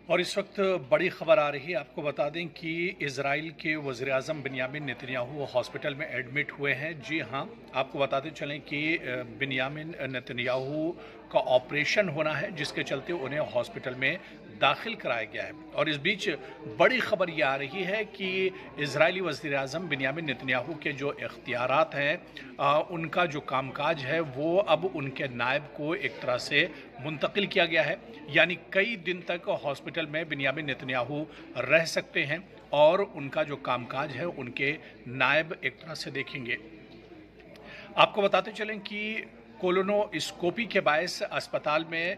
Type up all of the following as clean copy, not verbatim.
और इस वक्त बड़ी खबर आ रही है। आपको बता दें कि इजराइल के वज़ीर-ए-आज़म बिन्यामिन नेतन्याहू हॉस्पिटल में एडमिट हुए हैं। जी हाँ, आपको बताते चलें कि बिन्यामिन नेतन्याहू का ऑपरेशन होना है, जिसके चलते उन्हें हॉस्पिटल में दाखिल कराया गया है। और इस बीच बड़ी खबर यह आ रही है कि इजरायली वज़ीर-ए-आज़म बिन्यामिन नेतन्याहू के जो इख्तियारात हैं, उनका जो कामकाज है वो अब उनके नायब को एक तरह से मुंतकिल किया गया है। यानी कई दिन तक हॉस्पिटल में बिन्यामिन नेतन्याहू रह सकते हैं और उनका जो कामकाज है उनके नायब एक तरह से देखेंगे। आपको बताते चलें कि कोलोनोस्कोपी के बायस अस्पताल में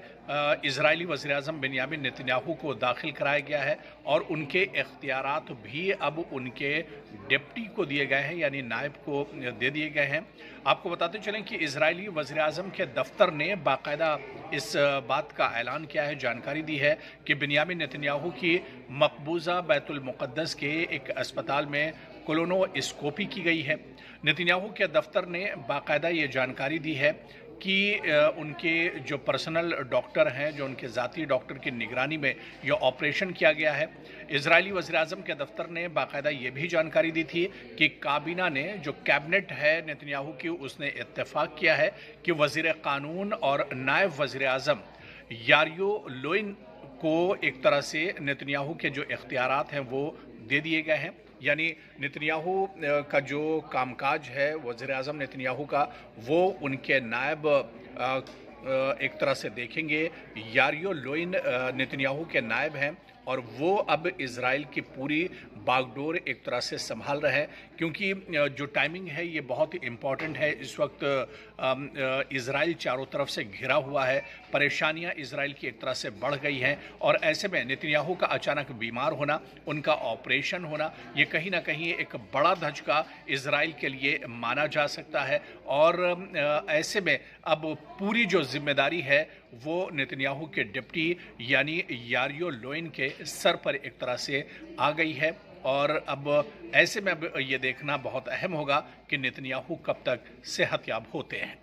इजरायली वज़ीर-ए-आज़म बिन्यामिन नेतन्याहू को दाखिल कराया गया है और उनके इख्तियारात भी अब उनके डिप्टी को दिए गए हैं, यानी नायब को दे दिए गए हैं। आपको बताते चलें कि इजरायली वज़ीर-ए-आज़म के दफ्तर ने बाकायदा इस बात का ऐलान किया है, जानकारी दी है कि बिन्यामिन नेतन्याहू की मकबूजा बैतुल मुक़द्दस के एक अस्पताल में कोलोनोस्कोपी की गई है। नेतन्याहू के दफ्तर ने बाकायदा ये जानकारी दी है कि उनके जो पर्सनल डॉक्टर हैं, जो उनके ज़ाती डॉक्टर की निगरानी में यह ऑपरेशन किया गया है। इजरायली वज़ीर-ए-आज़म के दफ्तर ने बाकायदा ये भी जानकारी दी थी कि काबीना ने, जो कैबिनेट है नेतन्याहू की, उसने इत्तेफाक किया है कि वज़ीर क़ानून और नायब वज़ीर-ए-आज़म यारियो लोइन को एक तरह से नेतन्याहू के जो इख्तियारात हैं वो दे दिए गए हैं। यानी नेतन्याहू का जो कामकाज है वज़ीर-ए-आज़म नेतन्याहू का, वो उनके नायब एक तरह से देखेंगे। यारियो लोइन नेतन्याहू के नायब हैं और वो अब इज़राइल की पूरी बागडोर एक तरह से संभाल रहे हैं, क्योंकि जो टाइमिंग है ये बहुत ही इम्पॉर्टेंट है। इस वक्त इज़राइल चारों तरफ से घिरा हुआ है, परेशानियां इज़राइल की एक तरह से बढ़ गई हैं और ऐसे में नेतन्याहू का अचानक बीमार होना, उनका ऑपरेशन होना, ये कहीं ना कहीं एक बड़ा धचका इज़राइल के लिए माना जा सकता है। और ऐसे में अब पूरी जो जिम्मेदारी है वो नेतन्याहू के डिप्टी यानी यारियो लोइन के सर पर एक तरह से आ गई है। और अब ऐसे में अब ये देखना बहुत अहम होगा कि नेतन्याहू कब तक सेहतयाब होते हैं।